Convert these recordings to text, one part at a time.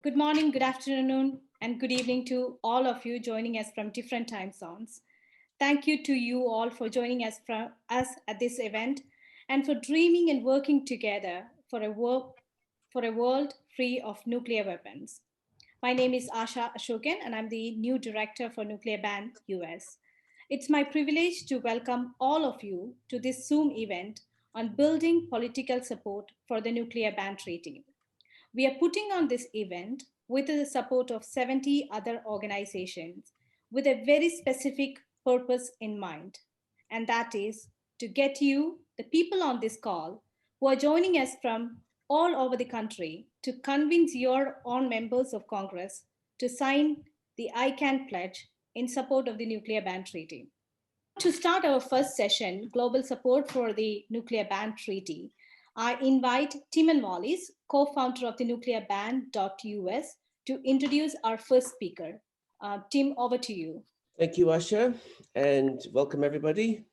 Good morning, good afternoon, and good evening to all of you joining us from different time zones. Thank you to you all for joining us at this event and for dreaming and working together for a world free of nuclear weapons. My name is Asha Ashokan, and I'm the new director for Nuclear Ban US. It's my privilege to welcome all of you to this Zoom event on building political support for the Nuclear Ban Treaty. We are putting on this event with the support of 70 other organizations with a very specific purpose in mind, and that is to get you, the people on this call, who are joining us from all over the country, to convince your own members of Congress to sign the ICAN pledge in support of the Nuclear Ban Treaty. To start our first session, Global Support for the Nuclear Ban Treaty, I invite Tim Wallis, co-founder of the nuclearban.us, to introduce our first speaker. Tim, over to you. Thank you, Asha, and welcome everybody.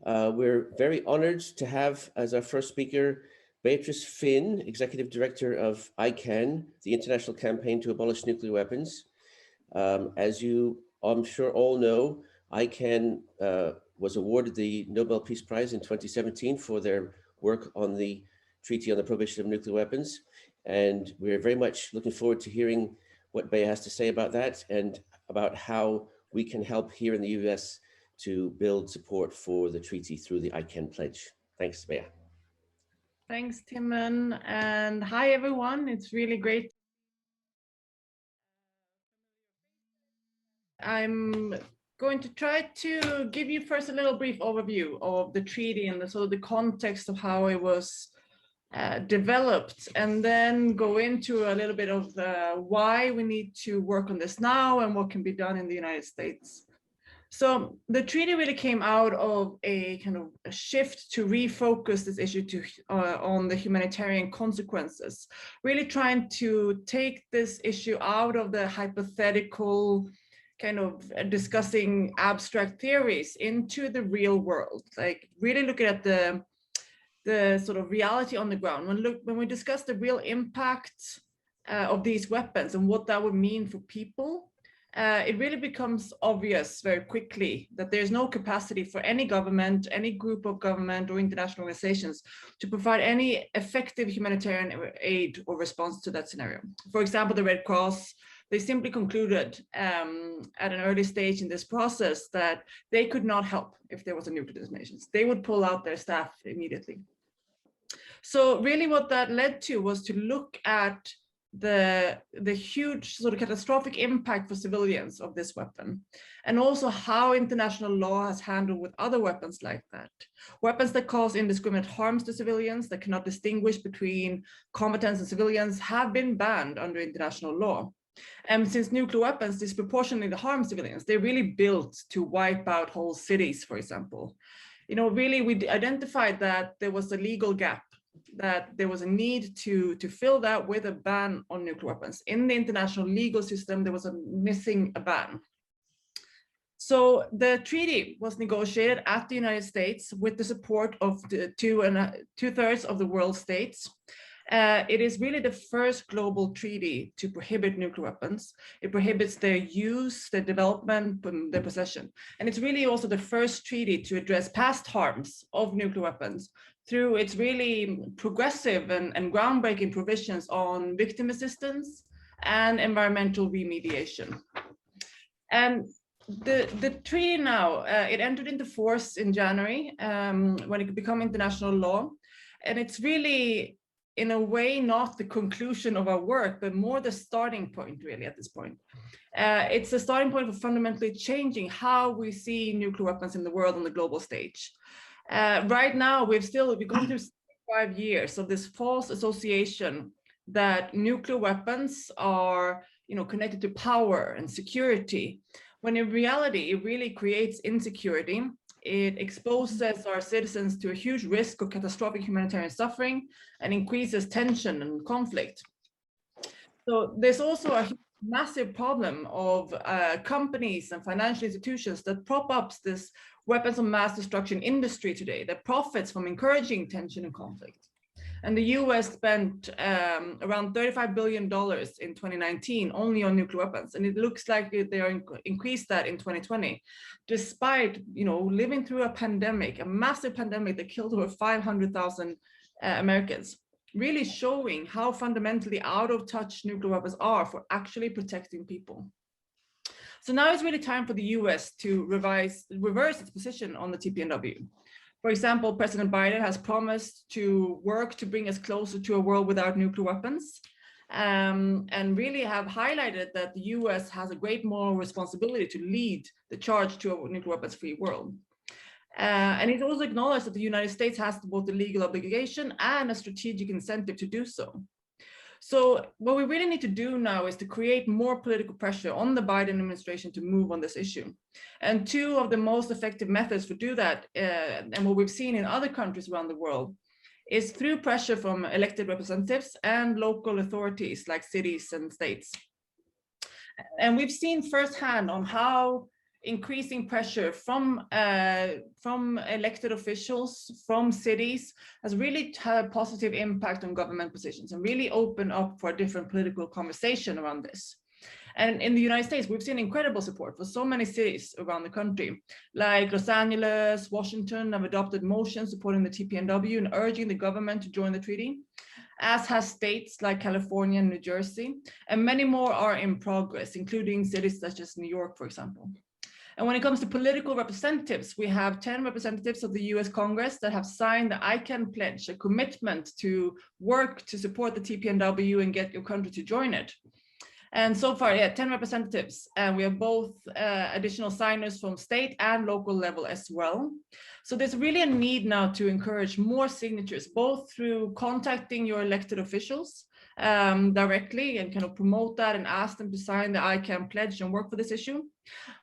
We're very honored to have as our first speaker, Beatrice Fihn, Executive Director of ICAN, the International Campaign to Abolish Nuclear Weapons. As you, I'm sure, all know, ICAN was awarded the Nobel Peace Prize in 2017 for their work on the Treaty on the Prohibition of Nuclear Weapons. And we're very much looking forward to hearing what Bea has to say about that and about how we can help here in the US to build support for the treaty through the ICAN pledge. Thanks, Bea. Thanks, Timon, and hi, everyone. It's really great. I'm going to try to give you first a little brief overview of the treaty and the context of how it was developed, and then go into a little bit of why we need to work on this now and what can be done in the United States. So the treaty really came out of a kind of a shift to refocus this issue on the humanitarian consequences, really trying to take this issue out of the hypothetical kind of discussing abstract theories into the real world, like really looking at the sort of reality on the ground. When we discuss the real impact of these weapons and what that would mean for people, it really becomes obvious very quickly that there's no capacity for any government, any group of government or international organizations to provide any effective humanitarian aid or response to that scenario. For example, the Red Cross, they simply concluded at an early stage in this process that they could not help if there was a nuclear detonations. They would pull out their staff immediately. So really what that led to was to look at the huge sort of catastrophic impact for civilians of this weapon, and also how international law has handled with other weapons like that. Weapons that cause indiscriminate harms to civilians, that cannot distinguish between combatants and civilians, have been banned under international law. And since nuclear weapons disproportionately harm civilians, they're really built to wipe out whole cities, for example. You know, really we identified that there was a legal gap, that there was a need to fill that with a ban on nuclear weapons. In the international legal system, there was a ban. So the treaty was negotiated at the United States with the support of the two-thirds of the world states. It is really the first global treaty to prohibit nuclear weapons. It prohibits their use, their development, and their possession. And it's really also the first treaty to address past harms of nuclear weapons through its really progressive and groundbreaking provisions on victim assistance and environmental remediation. And the treaty now, it entered into force in January when it became international law. And it's really, in a way, not the conclusion of our work, but more the starting point really at this point. It's a starting point for fundamentally changing how we see nuclear weapons in the world on the global stage. Right now, we've gone through 5 years of this false association that nuclear weapons are, connected to power and security, when in reality, it really creates insecurity. It exposes our citizens to a huge risk of catastrophic humanitarian suffering and increases tension and conflict. So there's also a massive problem of companies and financial institutions that prop up this weapons of mass destruction industry today that profits from encouraging tension and conflict. And the US spent around $35 billion in 2019 only on nuclear weapons. And it looks like they are increased that in 2020, despite, you know, living through a pandemic, a massive pandemic that killed over 500,000 Americans, really showing how fundamentally out of touch nuclear weapons are for actually protecting people. So now it's really time for the US to reverse its position on the TPNW. For example, President Biden has promised to work to bring us closer to a world without nuclear weapons, and really have highlighted that the US has a great moral responsibility to lead the charge to a nuclear weapons-free world. And it also acknowledged that the United States has both the legal obligation and a strategic incentive to do so. So what we really need to do now is to create more political pressure on the Biden administration to move on this issue. And two of the most effective methods to do that, and what we've seen in other countries around the world, is through pressure from elected representatives and local authorities like cities and states. And we've seen firsthand on how increasing pressure from elected officials, from cities, has really had a positive impact on government positions and really opened up for a different political conversation around this. And in the United States, we've seen incredible support for so many cities around the country, like Los Angeles, Washington have adopted motions supporting the TPNW and urging the government to join the treaty, as has states like California and New Jersey, and many more are in progress, including cities such as New York, for example. And when it comes to political representatives, we have 10 representatives of the US Congress that have signed the ICAN pledge, a commitment to work to support the TPNW and get your country to join it. And so far, 10 representatives, and we have both additional signers from state and local level as well. So there's really a need now to encourage more signatures, both through contacting your elected officials directly and kind of promote that and ask them to sign the ICAN pledge and work for this issue,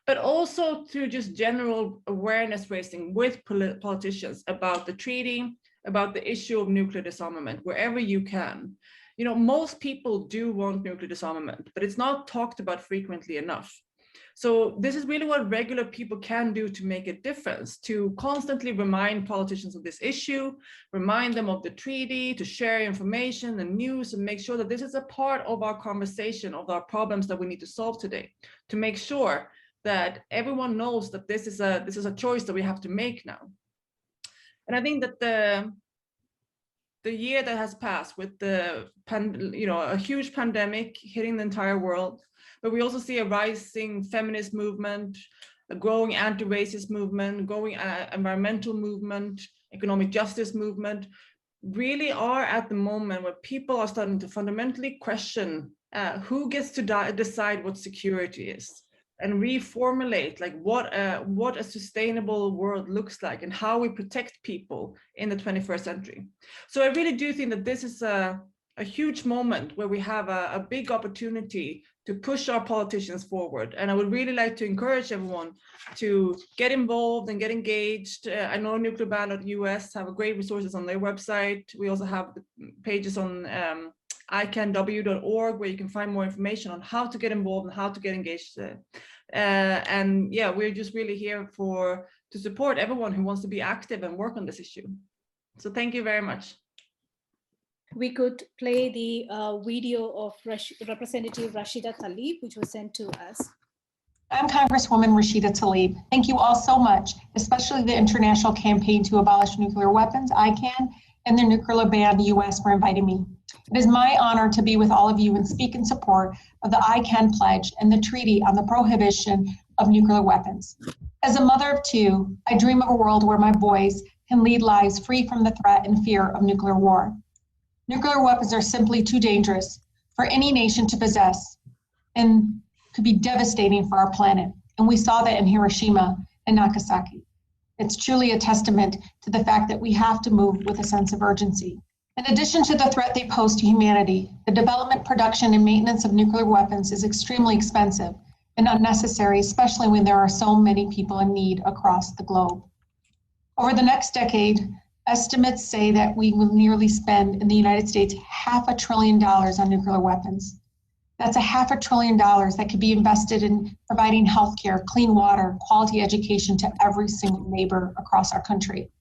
but also through just general awareness raising with politicians about the treaty, about the issue of nuclear disarmament, wherever you can. You know, most people do want nuclear disarmament, but it's not talked about frequently enough. So this is really what regular people can do to make a difference, to constantly remind politicians of this issue, remind them of the treaty, to share information and news, and make sure that this is a part of our conversation, of our problems that we need to solve today, to make sure that everyone knows that this is a choice that we have to make now. And I think that the year that has passed with a huge pandemic hitting the entire world, but we also see a rising feminist movement, a growing anti-racist movement, growing environmental movement, economic justice movement, really are at the moment where people are starting to fundamentally question who gets to decide what security is, and reformulate like what a sustainable world looks like and how we protect people in the 21st century. So I really do think that this is a huge moment where we have a big opportunity to push our politicians forward. And I would really like to encourage everyone to get involved and get engaged. I know Nuclear Ban.us have great resources on their website. We also have pages on icanw.org where you can find more information on how to get involved and how to get engaged. And yeah, we're just really here to support everyone who wants to be active and work on this issue. So thank you very much. We could play the video of Representative Rashida Tlaib, which was sent to us. I'm Congresswoman Rashida Tlaib. Thank you all so much, especially the International Campaign to Abolish Nuclear Weapons, ICAN, and the Nuclear Ban US for inviting me. It is my honor to be with all of you and speak in support of the ICAN pledge and the Treaty on the Prohibition of Nuclear Weapons. As a mother of two, I dream of a world where my boys can lead lives free from the threat and fear of nuclear war. Nuclear weapons are simply too dangerous for any nation to possess and could be devastating for our planet. And we saw that in Hiroshima and Nagasaki. It's truly a testament to the fact that we have to move with a sense of urgency. In addition to the threat they pose to humanity, the development, production, and maintenance of nuclear weapons is extremely expensive and unnecessary, especially when there are so many people in need across the globe. Over the next decade, estimates say that we will nearly spend in the United States $500 billion on nuclear weapons. That's $500 billion that could be invested in providing healthcare, clean water, quality education to every single neighbor across our country.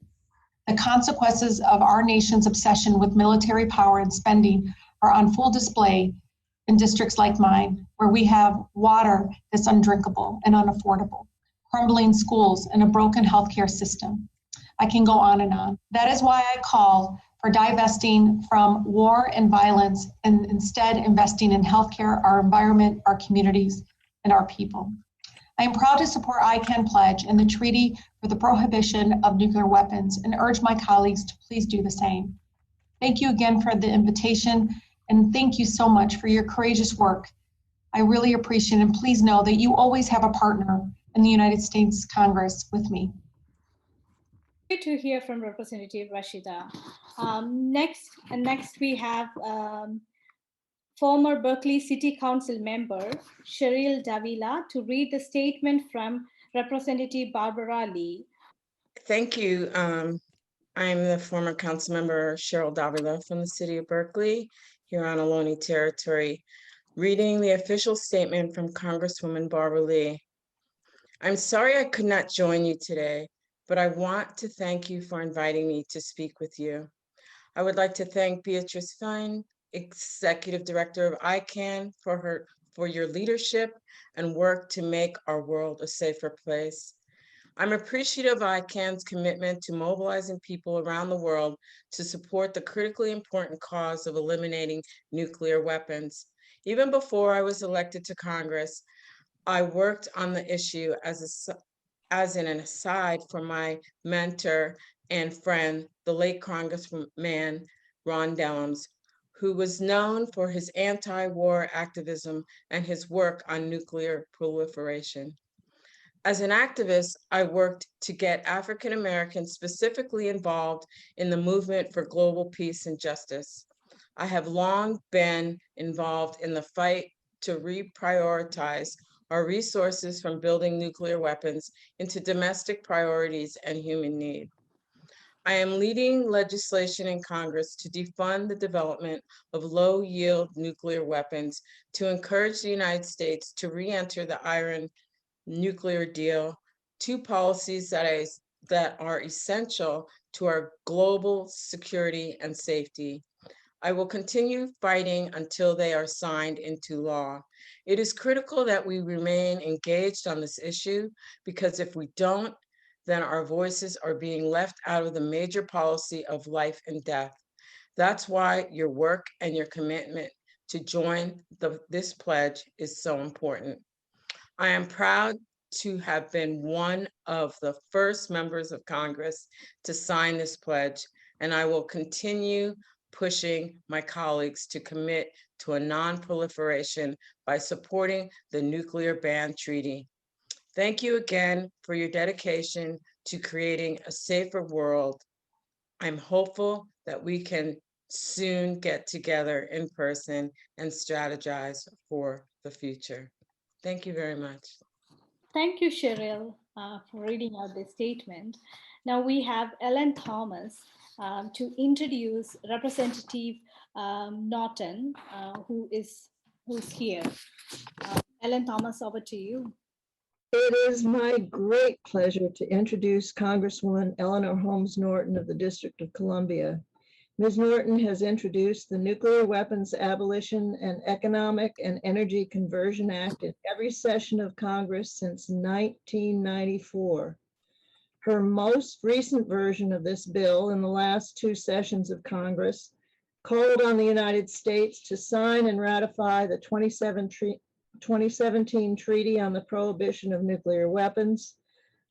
The consequences of our nation's obsession with military power and spending are on full display in districts like mine, where we have water that's undrinkable and unaffordable, crumbling schools, and a broken healthcare system. I can go on and on. That is why I call for divesting from war and violence and instead investing in healthcare, our environment, our communities, and our people. I am proud to support ICAN Pledge and the Treaty for the Prohibition of Nuclear Weapons and urge my colleagues to please do the same. Thank you again for the invitation, and thank you so much for your courageous work. I really appreciate it, and please know that you always have a partner in the United States Congress with me. Great to hear from Representative Rashida. Next we have former Berkeley City Council member Cheryl Davila to read the statement from Representative Barbara Lee. Thank you. I'm the former council member Cheryl Davila from the city of Berkeley, here on Ohlone territory, reading the official statement from Congresswoman Barbara Lee. I'm sorry I could not join you today, but I want to thank you for inviting me to speak with you. I would like to thank Beatrice Fihn, Executive Director of ICAN, for your leadership and work to make our world a safer place. I'm appreciative of ICAN's commitment to mobilizing people around the world to support the critically important cause of eliminating nuclear weapons. Even before I was elected to Congress, I worked on the issue as an aside for my mentor and friend, the late Congressman Ron Dellums, who was known for his anti-war activism and his work on nuclear proliferation. As an activist, I worked to get African Americans specifically involved in the movement for global peace and justice. I have long been involved in the fight to reprioritize our resources from building nuclear weapons into domestic priorities and human need. I am leading legislation in Congress to defund the development of low-yield nuclear weapons to encourage the United States to re-enter the Iran nuclear deal, two policies that are essential to our global security and safety. I will continue fighting until they are signed into law. It is critical that we remain engaged on this issue, because if we don't, then our voices are being left out of the major policy of life and death. That's why your work and your commitment to join this pledge is so important. I am proud to have been one of the first members of Congress to sign this pledge, and I will continue pushing my colleagues to commit to a non-proliferation by supporting the Nuclear Ban Treaty. Thank you again for your dedication to creating a safer world. I'm hopeful that we can soon get together in person and strategize for the future. Thank you very much. Thank you, Cheryl, for reading out the statement. Now we have Ellen Thomas to introduce Representative Norton, who's here. Ellen Thomas, over to you. It is my great pleasure to introduce Congresswoman Eleanor Holmes Norton of the District of Columbia. Ms. Norton has introduced the Nuclear Weapons Abolition and Economic and Energy Conversion Act in every session of Congress since 1994. Her most recent version of this bill in the last two sessions of Congress called on the United States to sign and ratify the 2017 Treaty on the Prohibition of Nuclear Weapons,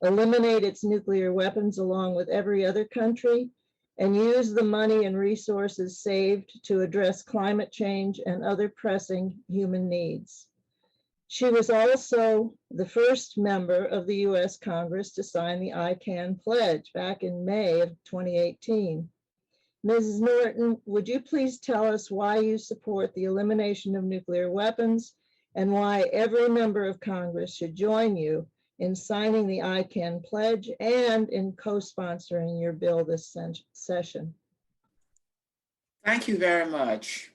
eliminate its nuclear weapons along with every other country, and use the money and resources saved to address climate change and other pressing human needs. She was also the first member of the US Congress to sign the ICAN pledge back in May of 2018. Mrs. Norton, would you please tell us why you support the elimination of nuclear weapons and why every member of Congress should join you in signing the ICAN pledge and in co-sponsoring your bill this session? Thank you very much.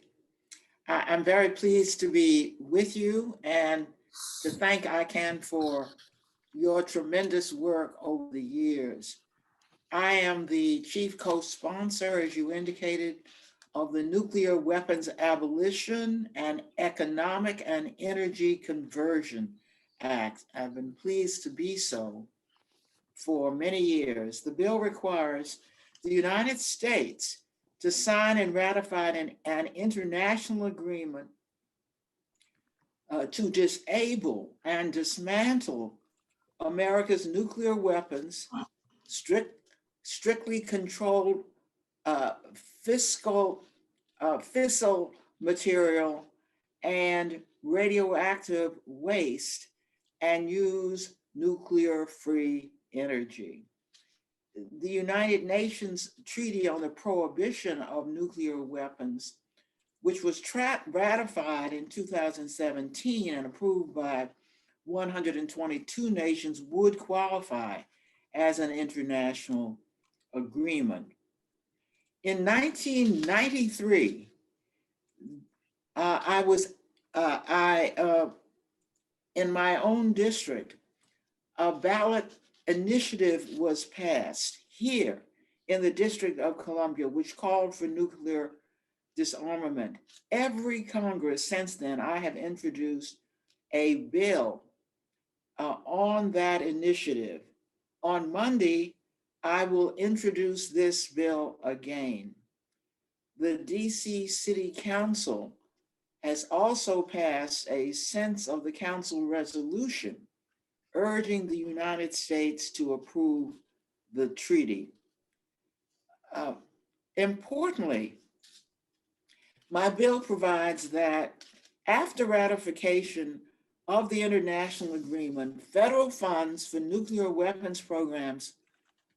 I'm very pleased to be with you and to thank ICAN for your tremendous work over the years. I am the chief co-sponsor, as you indicated, of the Nuclear Weapons Abolition and Economic and Energy Conversion Act. I've been pleased to be so for many years. The bill requires the United States to sign and ratify an international agreement to disable and dismantle America's nuclear weapons, strictly controlled fissile material and radioactive waste, and use nuclear-free energy. The United Nations Treaty on the Prohibition of Nuclear Weapons, which was ratified in 2017 and approved by 122 nations, would qualify as an international agreement. In 1993, in my own district, a ballot initiative was passed here in the District of Columbia, which called for nuclear disarmament. Every Congress since then, I have introduced a bill on that initiative. On Monday, I will introduce this bill again. The DC City Council has also passed a sense of the council resolution urging the United States to approve the treaty. Importantly, my bill provides that after ratification of the international agreement, federal funds for nuclear weapons programs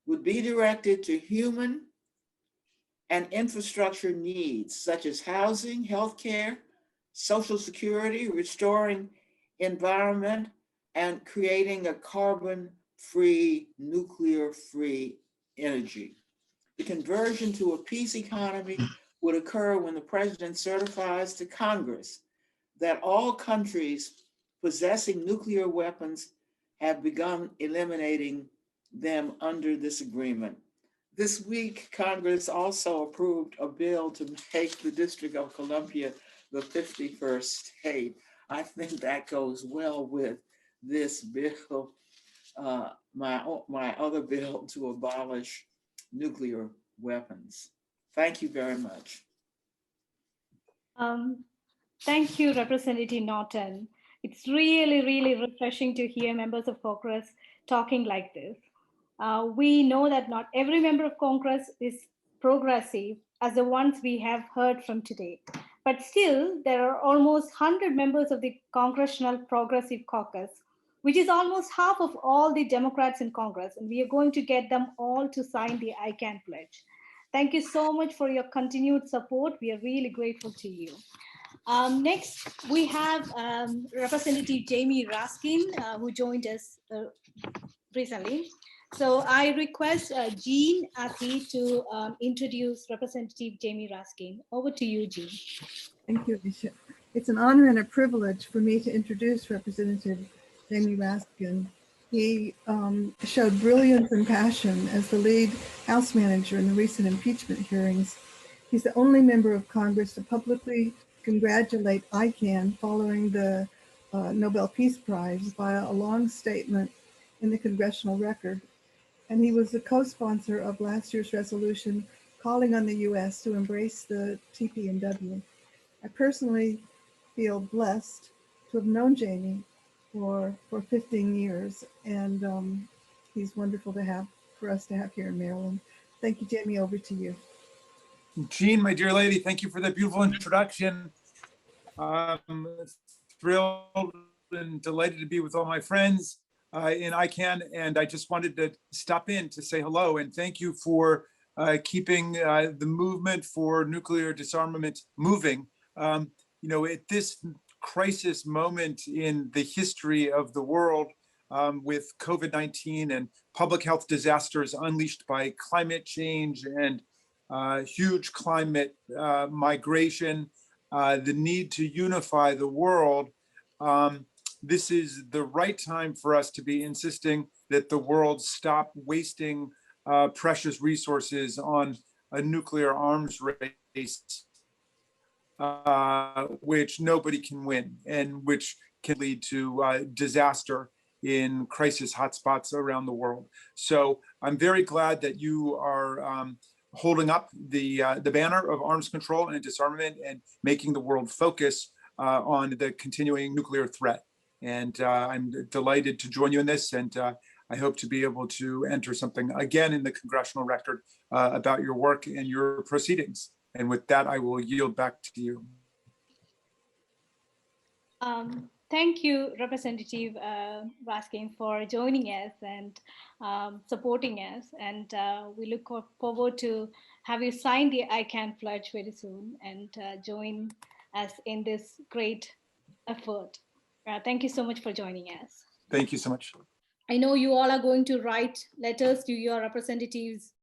would be directed to human and infrastructure needs, such as housing, healthcare, Social Security, restoring environment, and creating a carbon-free, nuclear-free energy. The conversion to a peace economy would occur when the president certifies to Congress that all countries possessing nuclear weapons have begun eliminating them under this agreement. This week, Congress also approved a bill to make the District of Columbia the 51st state. I think that goes well with this bill, my other bill to abolish nuclear weapons. Thank you very much. Thank you, Representative Norton. It's really, really refreshing to hear members of Congress talking like this. We know that not every member of Congress is progressive as the ones we have heard from today. But still, there are almost 100 members of the Congressional Progressive Caucus, which is almost half of all the Democrats in Congress, and we are going to get them all to sign the ICAN pledge. Thank you so much for your continued support. We are really grateful to you. Next, we have Representative Jamie Raskin, who joined us recently. So I request Jean Athey to introduce Representative Jamie Raskin. Over to you, Jean. Thank you, Bishop. It's an honor and a privilege for me to introduce Representative Jamie Raskin. He showed brilliance and passion as the lead House manager in the recent impeachment hearings. He's the only member of Congress to publicly congratulate ICAN following the Nobel Peace Prize via a long statement in the Congressional Record. And he was the co-sponsor of last year's resolution calling on the U.S. to embrace the TPNW. I personally feel blessed to have known Jamie for 15 years, and he's wonderful to have for us to have here in Maryland. Thank you, Jamie. Over to you. Jean, my dear lady, thank you for that beautiful introduction. Thrilled and delighted to be with all my friends in ICAN, and I just wanted to stop in to say hello and thank you for keeping the movement for nuclear disarmament moving. You know, at this crisis moment in the history of the world, with COVID-19 and public health disasters unleashed by climate change and huge climate migration, the need to unify the world, this is the right time for us to be insisting that the world stop wasting precious resources on a nuclear arms race, which nobody can win and which can lead to disaster in crisis hotspots around the world. So I'm very glad that you are holding up the banner of arms control and disarmament and making the world focus on the continuing nuclear threat. And I'm delighted to join you in this, and I hope to be able to enter something again in the congressional record about your work and your proceedings. And with that, I will yield back to you. Thank you, Representative Raskin, for joining us and supporting us. And we look forward to have you sign the ICAN pledge very soon and join us in this great effort. Thank you so much for joining us. Thank you so much. I know you all are going to write letters to your representatives.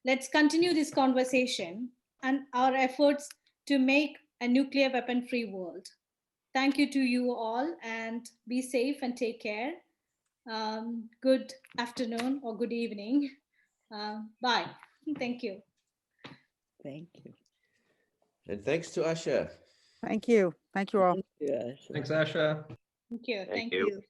Let's continue this conversation and our efforts to make a nuclear weapon-free world. Thank you to you all, and be safe and take care. Good afternoon or good evening. Bye. Thank you. Thank you. And thanks to Asha. Thank you. Thank you all. Yes. Thanks, Asha. Thank you. Thank you.